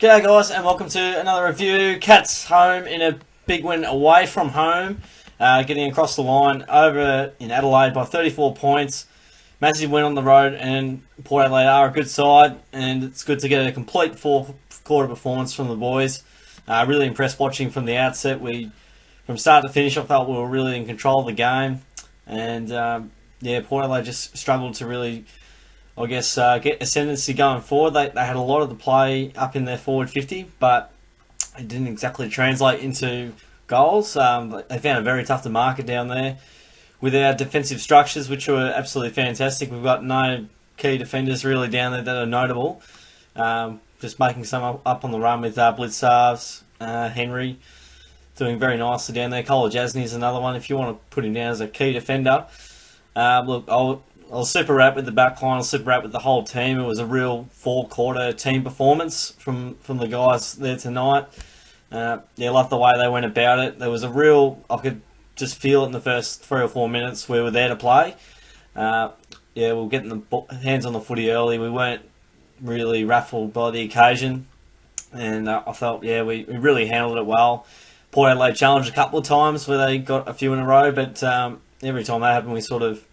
G'day guys and welcome to another review. Cats home in a big win away from home, getting across the line over in Adelaide by 34 points. Massive win on the road, and Port Adelaide are a good side, and it's good to get a complete fourth quarter performance from the boys. Really impressed watching from the outset. From start to finish, I felt we were really in control of the game, and Port Adelaide just struggled to really, get ascendancy going forward. They had a lot of the play up in their forward 50, but it didn't exactly translate into goals. They found it very tough to market down there with our defensive structures, which were absolutely fantastic. We've got no key defenders really down there that are notable. Just making some up on the run with Blitzarves, Henry, doing very nicely down there. Cole Jasny is another one if you want to put him down as a key defender. I'll super wrap with the back line. I'll super wrap with the whole team. It was a real four-quarter team performance from the guys there tonight. Loved the way they went about it. There was I could just feel it in the first 3 or 4 minutes we were there to play. We were getting the hands on the footy early. We weren't really raffled by the occasion, and I felt we really handled it well. Port Adelaide challenged a couple of times where they got a few in a row, but every time that happened, we sort of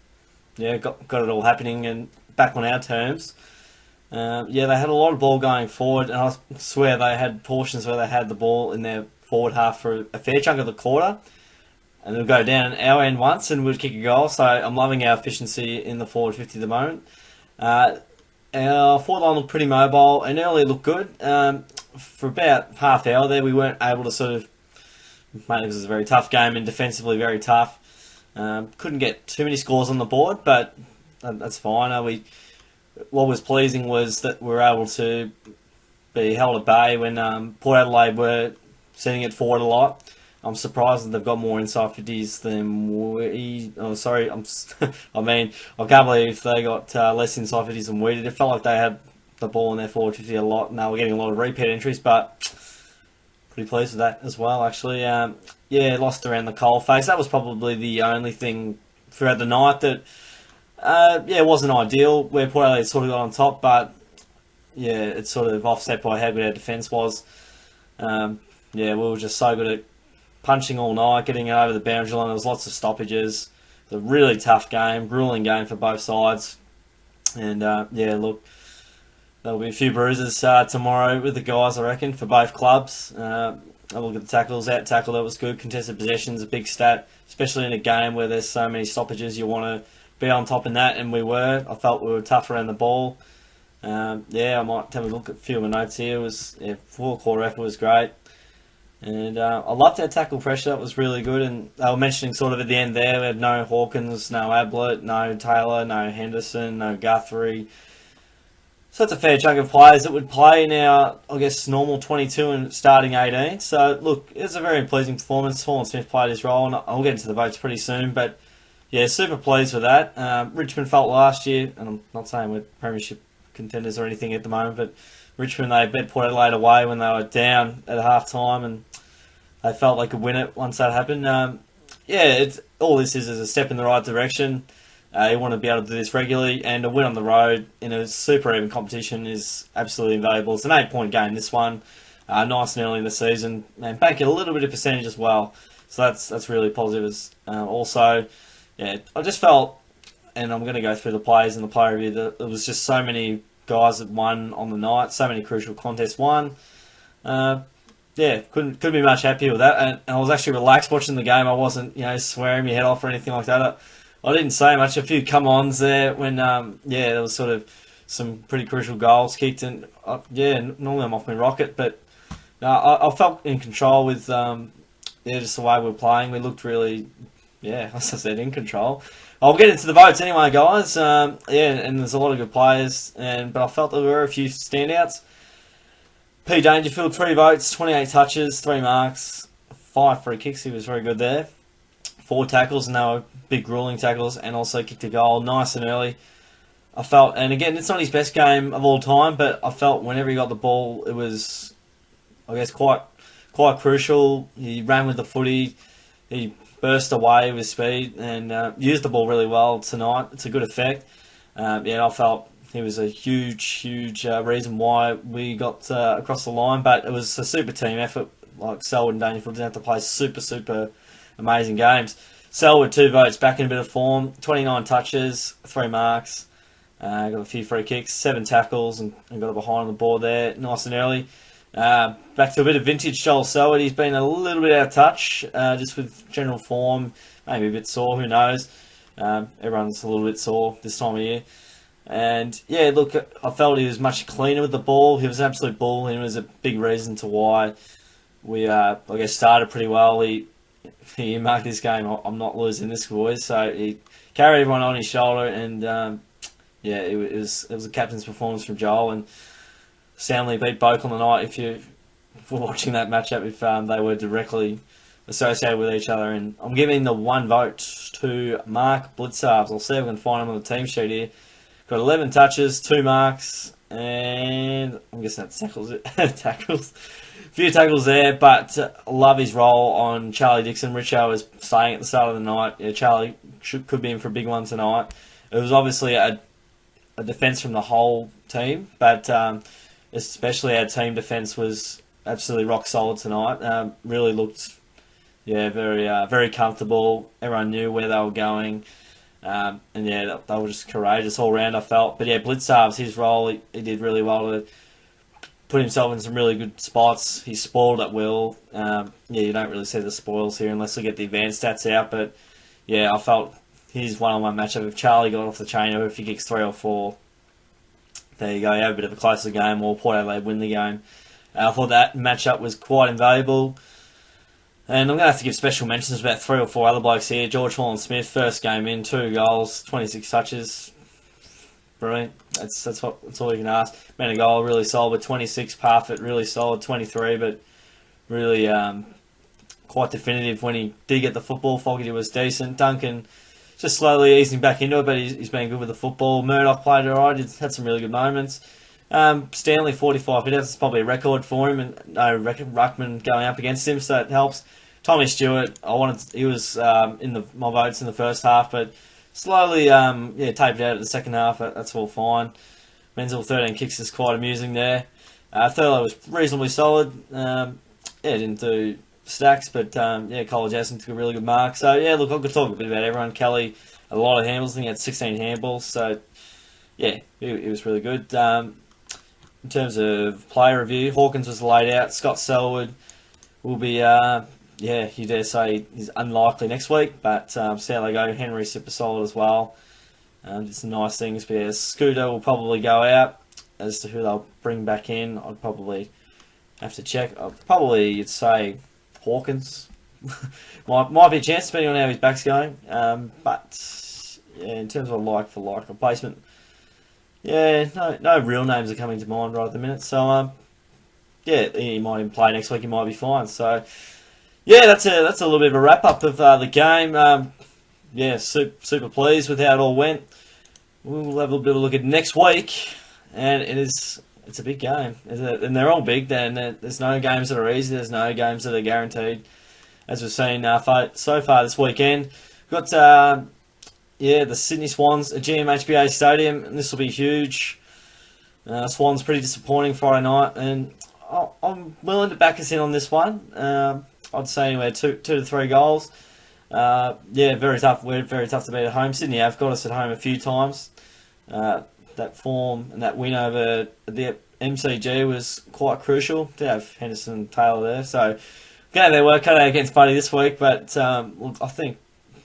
got it all happening and back on our terms. They had a lot of ball going forward, and I swear they had portions where they had the ball in their forward half for a fair chunk of the quarter, and they'll go down our end once and we'd kick a goal. So I'm loving our efficiency in the forward 50 at the moment. Our forward line looked pretty mobile and early looked good. For about half hour there, we weren't able to mainly because it was a very tough game and defensively very tough. Couldn't get too many scores on the board, but that's fine. What was pleasing was that we were able to be held at bay when Port Adelaide were sending it forward a lot. I'm surprised that they've got more inside 50s than we. Oh, sorry, I can't believe they got less inside 50s than we did. It felt like they had the ball in their forward 50 a lot, and they were getting a lot of repeat entries, but pretty pleased with that as well, actually. Lost around the coal face. That was probably the only thing throughout the night that, wasn't ideal, where Port Adelaide sort of got on top, but it's sort of offset by how good our defence was. We were just so good at punching all night, getting it over the boundary line. There was lots of stoppages. It was a really tough game, gruelling game for both sides. And, there'll be a few bruises tomorrow with the guys, I reckon, for both clubs. I look at the tackles. Out tackle, that was good. Contested possessions, a big stat, especially in a game where there's so many stoppages. You want to be on top in that, and we were. I felt we were tough around the ball. I might have a look at a few of my notes here. It was full quarter effort was great. And I loved our tackle pressure. That was really good. And they were mentioning sort of at the end there, we had no Hawkins, no Ablett, no Taylor, no Henderson, no Guthrie. So that's a fair chunk of players that would play in our, normal 22 and starting 18. So, look, it was a very pleasing performance. Horn Smith played his role, and I'll get into the votes pretty soon. But, super pleased with that. Richmond felt last year, and I'm not saying we're premiership contenders or anything at the moment, but Richmond, they bet Port Adelaide away when they were down at half-time, and they felt they could win it once that happened. All this is a step in the right direction. You want to be able to do this regularly, and a win on the road in a super even competition is absolutely invaluable. It's an 8-point game, this one. Nice and early in the season, and bank it a little bit of percentage as well. So that's really positive. I just felt, and I'm going to go through the plays and the player review, that there was just so many guys that won on the night, so many crucial contests won. Couldn't be much happier with that, and I was actually relaxed watching the game. I wasn't, swearing my head off or anything like that. I didn't say much. A few come-ons there when, there was sort of some pretty crucial goals kicked, and normally I'm off my rocket, but I felt in control with, just the way we were playing. We looked really, as I said, in control. I'll get into the votes anyway, guys. And there's a lot of good players, but I felt there were a few standouts. P. Dangerfield, 3 votes, 28 touches, 3 marks, 5 free kicks. He was very good there. 4 tackles, and they were big gruelling tackles, and also kicked a goal nice and early. I felt, and again, it's not his best game of all time, but I felt whenever he got the ball, it was, quite crucial. He ran with the footy, he burst away with speed, and used the ball really well tonight. It's a good effect. I felt He was a huge reason why we got across the line. But it was a super team effort. Like Selwood and Dangerfield didn't have to play super amazing games. Selwood 2 votes, back in a bit of form. 29 touches, 3 marks. Got a few free kicks, 7 tackles, and got a behind on the board there, nice and early. Back to a bit of vintage Joel Selwood. He's been a little bit out of touch, just with general form, maybe a bit sore, who knows. Everyone's a little bit sore this time of year. And yeah, look, I felt he was much cleaner with the ball. He was an absolute bull, and it was a big reason to why we, I guess, started pretty well. He marked this game, I'm not losing this, boys. So he carried everyone on his shoulder, and yeah, it was a captain's performance from Joel, and soundly beat Boak on the night. If you were watching that matchup, if they were directly associated with each other, and I'm giving the 1 vote to Mark Blitzarves. I'll see if I can find him on the team sheet here. Got 11 touches, 2 marks, and I'm guessing that's tackles. Tackles. A few tackles there, but love his role on Charlie Dixon. Richo was saying at the start of the night, yeah, Charlie could be in for a big one tonight. It was obviously a defence from the whole team, but especially our team defence was absolutely rock solid tonight. Really looked, yeah, very comfortable. Everyone knew where they were going. And yeah, they were just courageous all round, I felt. But yeah, Blitzarves, his role, he did really well to put himself in some really good spots. He spoiled at will. Yeah, you don't really see the spoils here unless we get the advanced stats out. But yeah, I felt his one-on-one matchup. If Charlie got off the chain, or if he kicks 3 or 4, there you go. You have a bit of a closer game, or Port Adelaide win the game. I thought that matchup was quite invaluable. And I'm going to have to give special mentions about 3 or 4 other blokes here. George Holland-Smith, first game in, 2 goals, 26 touches. Brilliant. That's all you can ask. Man, a goal, really solid with 26. Parfitt, really solid, 23, but really quite definitive when he did get the football. Fogarty was decent. Duncan just slowly easing back into it, but he's been good with the football. Murdoch played alright, had some really good moments. Stanley, 45 hit, that's probably a record for him, and no ruckman going up against him, so that helps. Tommy Stewart, he was in my votes in the first half, but slowly tapered out at the second half. That's all fine. Menzel, 13 kicks, is quite amusing there. Thurlow was reasonably solid. Didn't do stacks, but College Jackson took a really good mark. So yeah, look, I could talk a bit about everyone. Kelly, a lot of handballs. I think he had 16 handballs. So yeah, it was really good. In terms of player review, Hawkins was laid out. Scott Selwood will be, you dare say he's unlikely next week, but see how they go. Henry super solid as well. Did some nice things, but yeah, Scooter will probably go out. As to who they'll bring back in, I'd probably have to check. You'd say Hawkins. might be a chance depending on how his back's going. But yeah, in terms of like for like replacement, yeah, no real names are coming to mind right at the minute. So yeah, he might even play next week. He might be fine. So yeah, that's a little bit of a wrap up of the game. Yeah, super pleased with how it all went. We'll have a bit of a look at next week, and it's a big game, and they're all big. Then there's no games that are easy. There's no games that are guaranteed, as we've seen so far this weekend. We've got the Sydney Swans at GMHBA Stadium, and this will be huge. Swans pretty disappointing Friday night, and I'm willing to back us in on this one. I'd say anywhere 2 to 3 goals. Very tough. We're very tough to beat at home. Sydney have got us at home a few times. That form and that win over the MCG was quite crucial. Did have Henderson and Taylor there, so going their work cut out against Buddy this week. But look, I think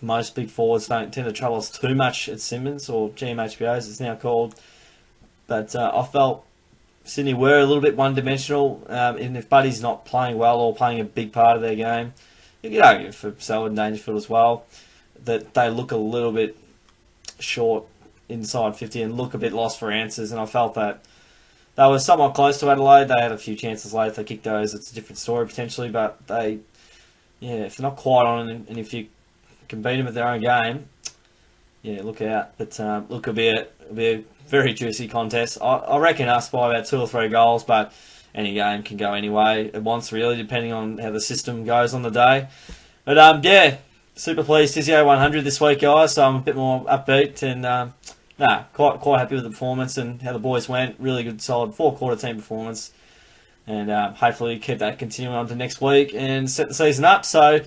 most big forwards don't tend to trouble us too much at Simmons, or GMHBO as it's now called. But I felt Sydney were a little bit one-dimensional, and if Buddy's not playing well or playing a big part of their game, you could argue for Selwood and Dangerfield as well, that they look a little bit short inside 50 and look a bit lost for answers. And I felt that they were somewhat close to Adelaide. They had a few chances late. If they kicked those, it's a different story potentially. But if they're not quite on, and if you can beat them at their own game, look out. But look, it'll be a very juicy contest. I reckon us by about 2 or 3 goals, but any game can go any way it wants, really, depending on how the system goes on the day. But super pleased. Physio 100 this week, guys, so I'm a bit more upbeat, and quite happy with the performance and how the boys went. Really good, solid 4-quarter team performance. And hopefully keep that continuing on to next week and set the season up. So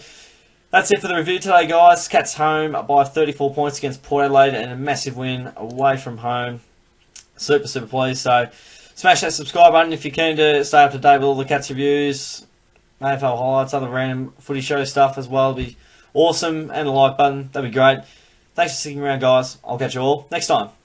that's it for the review today, guys. Cats home by 34 points against Port Adelaide and a massive win away from home. Super, super pleased. So smash that subscribe button if you're keen to stay up to date with all the Cats reviews, AFL highlights, other random footy show stuff as well. It'd be awesome. And a like button. That'd be great. Thanks for sticking around, guys. I'll catch you all next time.